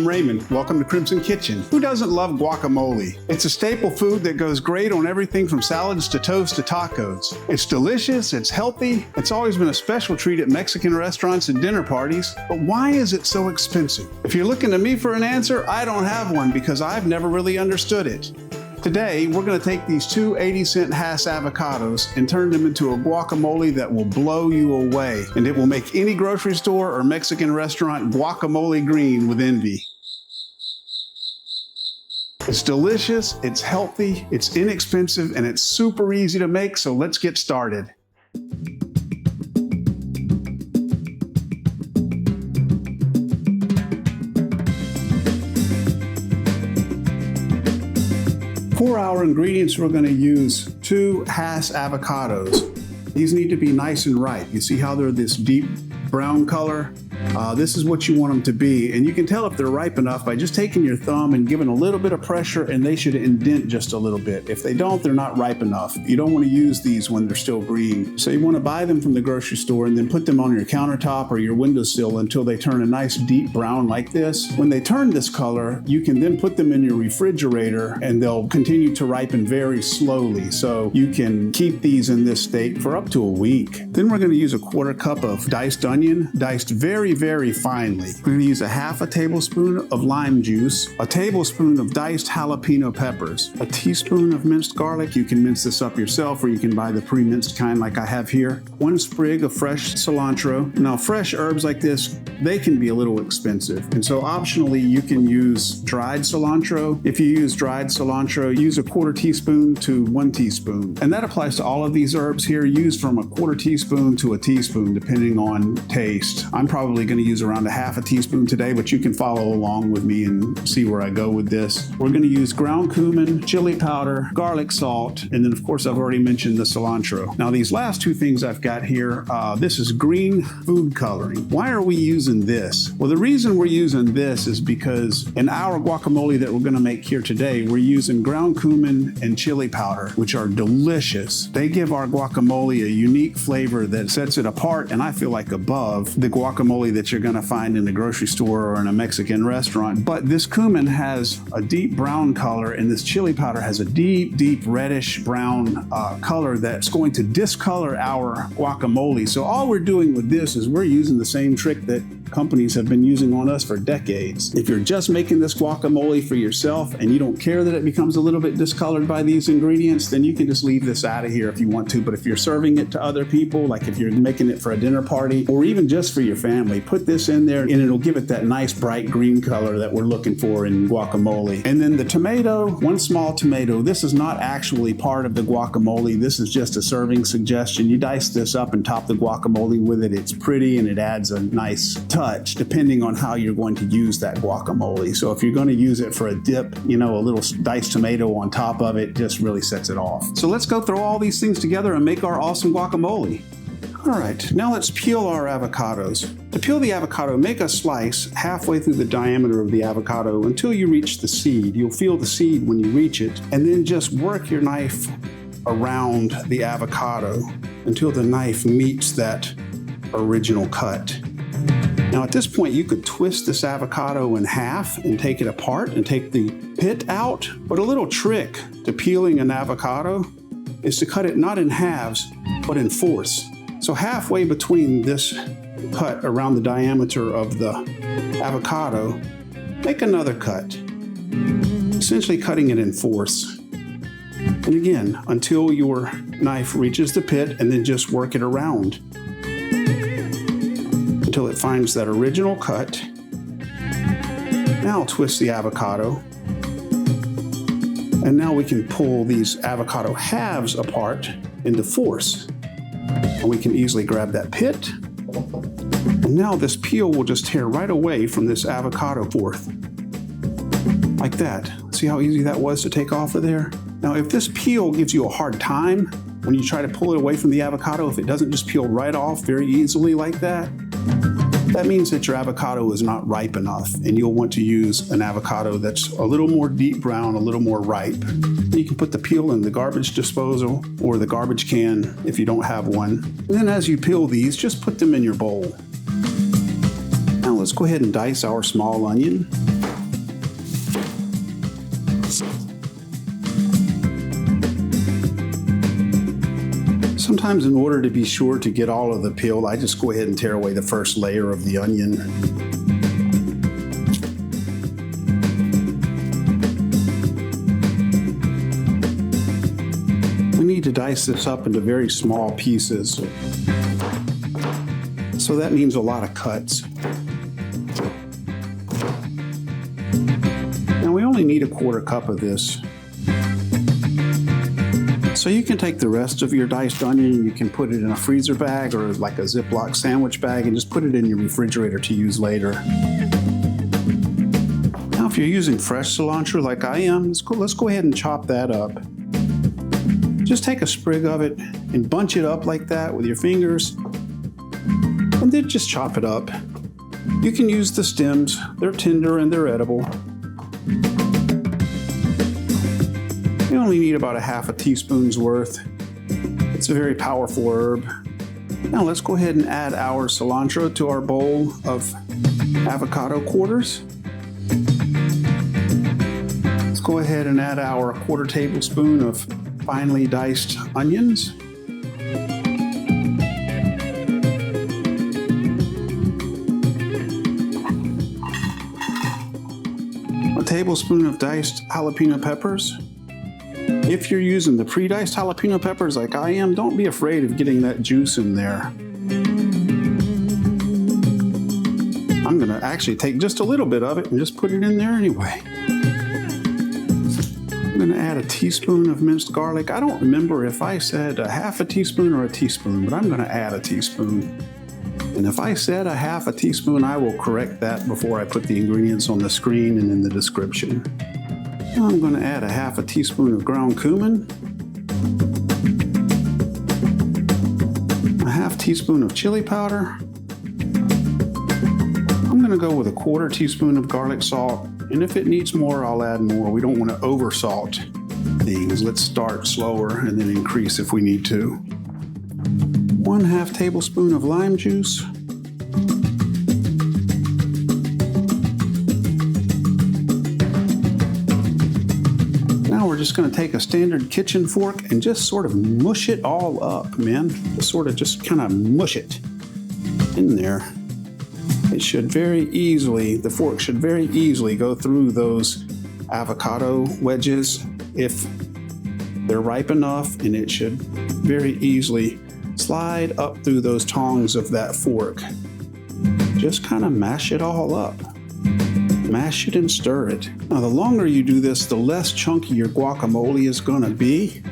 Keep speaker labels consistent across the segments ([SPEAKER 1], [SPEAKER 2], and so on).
[SPEAKER 1] Raymond. Welcome to Crimson Kitchen. Who doesn't love guacamole? It's a staple food that goes great on everything from salads to toast to tacos. It's delicious, it's healthy, it's always been a special treat at Mexican restaurants and dinner parties, but why is it so expensive? If you're looking to me for an answer, I don't have one because I've never really understood it. Today, we're going to take these two 80-cent Hass Avocados and turn them into a guacamole that will blow you away, and it will make any grocery store or Mexican restaurant guacamole green with envy. It's delicious, it's healthy, it's inexpensive, and it's super easy to make, so let's get started. For our ingredients, we're going to use 2 Hass Avocados. These need to be nice and ripe. You see how they're this deep brown color? This is what you want them to be, and you can tell if they're ripe enough by just taking your thumb and giving a little bit of pressure, and they should indent just a little bit. If they don't, they're not ripe enough. You don't want to use these when they're still green. So you want to buy them from the grocery store and then put them on your countertop or your windowsill until they turn a nice deep brown like this. When they turn this color, you can then put them in your refrigerator and they'll continue to ripen very slowly. So you can keep these in this state for up to a week. Then we're going to use a 1/4 cup of diced onion, diced very finely. We're going to use a 1/2 tablespoon of lime juice, a tablespoon of diced jalapeno peppers, a teaspoon of minced garlic. You can mince this up yourself or you can buy the pre-minced kind like I have here. 1 sprig of fresh cilantro. Now fresh herbs like this, they can be a little expensive, and so optionally you can use dried cilantro. If you use dried cilantro, use a 1/4 teaspoon to 1 teaspoon. And that applies to all of these herbs here. Use from a 1/4 teaspoon to a teaspoon depending on taste. I'm probably going to use around a 1/2 teaspoon today, but you can follow along with me and see where I go with this. We're going to use ground cumin, chili powder, garlic salt, and then of course I've already mentioned the cilantro. Now these last 2 things I've got here, this is green food coloring. Why are we using this? Well, the reason we're using this is because in our guacamole that we're going to make here today, we're using ground cumin and chili powder, which are delicious. They give our guacamole a unique flavor that sets it apart, and I feel like above the guacamole that you're going to find in the grocery store or in a Mexican restaurant. But this cumin has a deep brown color, and this chili powder has a deep reddish brown color that's going to discolor our guacamole. So all we're doing with this is we're using the same trick that companies have been using on us for decades. If you're just making this guacamole for yourself and you don't care that it becomes a little bit discolored by these ingredients, then you can just leave this out of here if you want to. But if you're serving it to other people, like if you're making it for a dinner party or even just for your family, put this in there and it'll give it that nice bright green color that we're looking for in guacamole. And then the tomato, 1 small tomato. This is not actually part of the guacamole. This is just a serving suggestion. You dice this up and top the guacamole with it. It's pretty and it adds a nice touch depending on how you're going to use that guacamole. So if you're going to use it for a dip, a little diced tomato on top of it just really sets it off. So let's go throw all these things together and make our awesome guacamole. All right, now let's peel our avocados. To peel the avocado, make a slice halfway through the diameter of the avocado until you reach the seed. You'll feel the seed when you reach it, and then just work your knife around the avocado until the knife meets that original cut. Now at this point, you could twist this avocado in half and take it apart and take the pit out. But a little trick to peeling an avocado is to cut it not in halves, but in fourths. So halfway between this cut around the diameter of the avocado, make another cut, essentially cutting it in fourths. And again, until your knife reaches the pit, and then just work it around until it finds that original cut. Now twist the avocado. And now we can pull these avocado halves apart into fourths. And we can easily grab that pit. And now this peel will just tear right away from this avocado fourth. Like that. See how easy that was to take off of there? Now if this peel gives you a hard time when you try to pull it away from the avocado, if it doesn't just peel right off very easily like that, that means that your avocado is not ripe enough, and you'll want to use an avocado that's a little more deep brown, a little more ripe. You can put the peel in the garbage disposal or the garbage can if you don't have one. And then as you peel these, just put them in your bowl. Now let's go ahead and dice our small onion. Sometimes in order to be sure to get all of the peel, I just go ahead and tear away the first layer of the onion. We need to dice this up into very small pieces. So that means a lot of cuts. Now we only need a 1/4 cup of this. So you can take the rest of your diced onion and you can put it in a freezer bag or like a Ziploc sandwich bag and just put it in your refrigerator to use later. Now if you're using fresh cilantro like I am, let's go ahead and chop that up. Just take a sprig of it and bunch it up like that with your fingers and then just chop it up. You can use the stems, they're tender and they're edible. You only need about a 1/2 teaspoon's worth. It's a very powerful herb. Now let's go ahead and add our cilantro to our bowl of avocado quarters. Let's go ahead and add our 1/4 tablespoon of finely diced onions. A tablespoon of diced jalapeno peppers. If you're using the pre-diced jalapeno peppers like I am, don't be afraid of getting that juice in there. I'm gonna actually take just a little bit of it and just put it in there anyway. I'm gonna add a teaspoon of minced garlic. I don't remember if I said a 1/2 teaspoon or a teaspoon, but I'm gonna add a teaspoon. And if I said a 1/2 teaspoon, I will correct that before I put the ingredients on the screen and in the description. I'm going to add a 1/2 teaspoon of ground cumin, a 1/2 teaspoon of chili powder. I'm going to go with a 1/4 teaspoon of garlic salt, and if it needs more, I'll add more. We don't want to over salt things. Let's start slower and then increase if we need to. 1/2 tablespoon of lime juice. Now we're just going to take a standard kitchen fork and just sort of mush it all up, man. Just kind of mush it in there. It should the fork should very easily go through those avocado wedges if they're ripe enough, and it should very easily slide up through those tongs of that fork. Just kind of mash it all up. Mash it and stir it. Now, the longer you do this, the less chunky your guacamole is gonna be.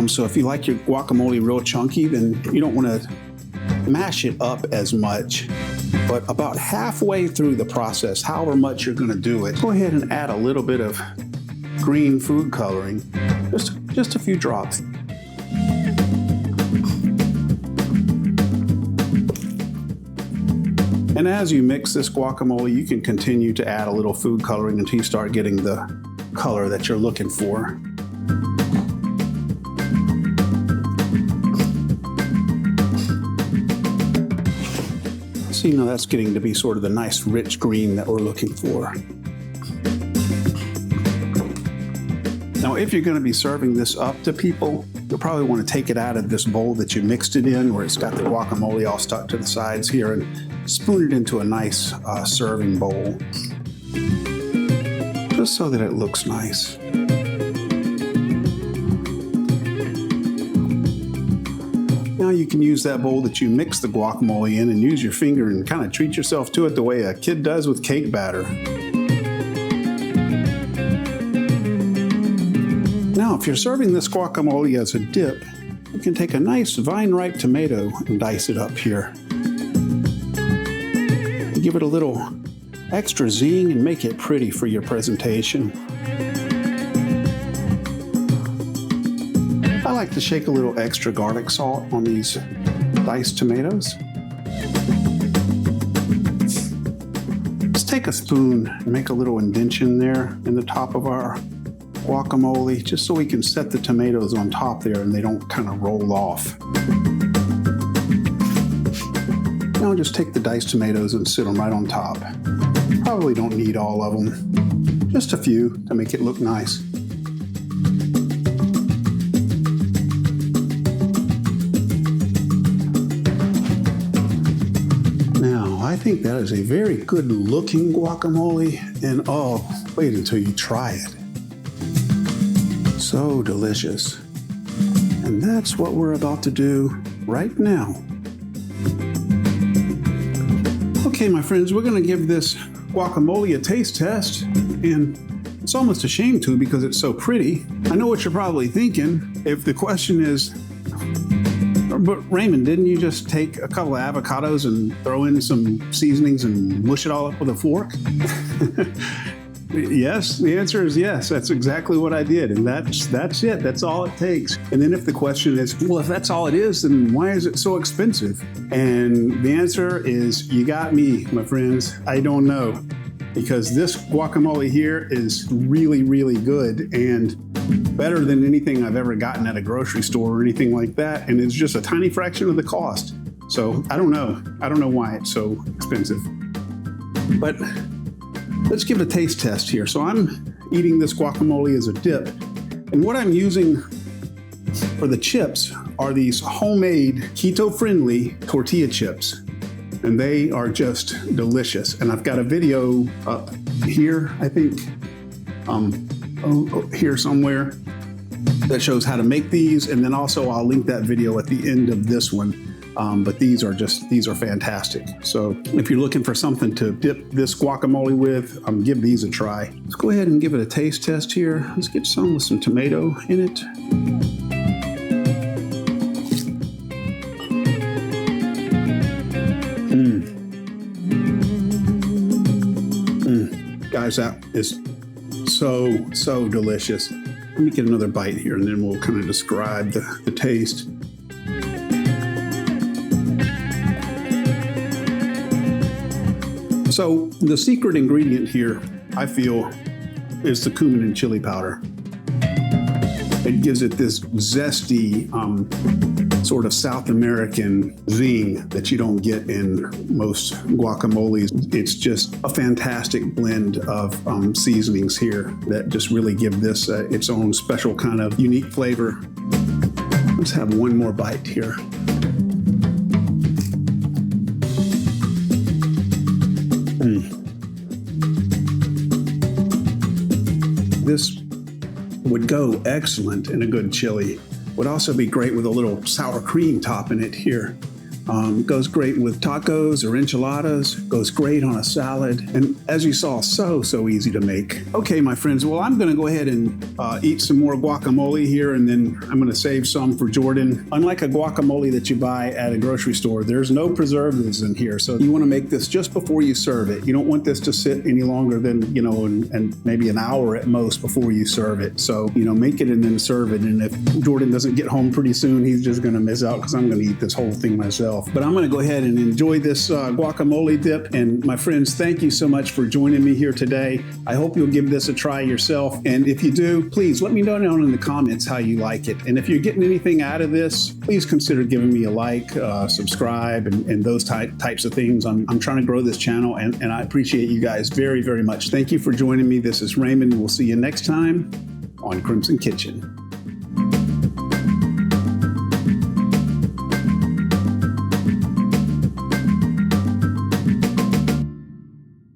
[SPEAKER 1] So if you like your guacamole real chunky, then you don't wanna mash it up as much. But about halfway through the process, however much you're gonna do it, go ahead and add a little bit of green food coloring, just a few drops. And as you mix this guacamole, you can continue to add a little food coloring until you start getting the color that you're looking for. So that's getting to be sort of the nice rich green that we're looking for. Now, if you're going to be serving this up to people, you'll probably want to take it out of this bowl that you mixed it in, where it's got the guacamole all stuck to the sides here, and spoon it into a nice serving bowl, just so that it looks nice. Now you can use that bowl that you mixed the guacamole in and use your finger and kind of treat yourself to it the way a kid does with cake batter. Now, if you're serving this guacamole as a dip, you can take a nice vine-ripe tomato and dice it up here. Give it a little extra zing and make it pretty for your presentation. I like to shake a little extra garlic salt on these diced tomatoes. Let's take a spoon and make a little indention there in the top of our guacamole, just so we can set the tomatoes on top there and they don't kind of roll off. Now just take the diced tomatoes and sit them right on top. Probably don't need all of them. Just a few to make it look nice. Now, I think that is a very good looking guacamole, and oh, wait until you try it. So delicious. And that's what we're about to do right now. Okay, my friends, we're gonna give this guacamole a taste test, and it's almost a shame to because it's so pretty. I know what you're probably thinking. If the question is, but Raymond, didn't you just take a couple of avocados and throw in some seasonings and mush it all up with a fork? Yes, the answer is yes. That's exactly what I did. And that's it. That's all it takes. And then if the question is, well, if that's all it is, then why is it so expensive? And the answer is, you got me, my friends. I don't know. Because this guacamole here is really, really good and better than anything I've ever gotten at a grocery store or anything like that. And it's just a tiny fraction of the cost. So I don't know. I don't know why it's so expensive. But let's give it a taste test here. So I'm eating this guacamole as a dip. And what I'm using for the chips are these homemade keto-friendly tortilla chips. And they are just delicious. And I've got a video up here, I think, here somewhere, that shows how to make these. And then also I'll link that video at the end of this one. But these are fantastic. So if you're looking for something to dip this guacamole with, give these a try. Let's go ahead and give it a taste test here. Let's get some with some tomato in it. Guys, that is so delicious. Let me get another bite here and then we'll kind of describe the taste. So the secret ingredient here, I feel, is the cumin and chili powder. It gives it this zesty, sort of South American zing that you don't get in most guacamoles. It's just a fantastic blend of seasonings here that just really give this its own special kind of unique flavor. Let's have one more bite here. This would go excellent in a good chili. Would also be great with a little sour cream top in it here. Goes great with tacos or enchiladas, goes great on a salad, and as you saw, so easy to make. Okay, my friends, well, I'm gonna go ahead and eat some more guacamole here, and then I'm gonna save some for Jordan. Unlike a guacamole that you buy at a grocery store, there's no preservatives in here, so you wanna make this just before you serve it. You don't want this to sit any longer than, and maybe an hour at most before you serve it. So, make it and then serve it, and if Jordan doesn't get home pretty soon, he's just gonna miss out because I'm gonna eat this whole thing myself. But I'm gonna go ahead and enjoy this guacamole dip. And my friends, thank you so much for joining me here today. I hope you'll give this a try yourself. And if you do, please let me know down in the comments how you like it. And if you're getting anything out of this, please consider giving me a like, subscribe, and those types of things. I'm trying to grow this channel, and I appreciate you guys very, very much. Thank you for joining me. This is Raymond. We'll see you next time on Crimson Kitchen.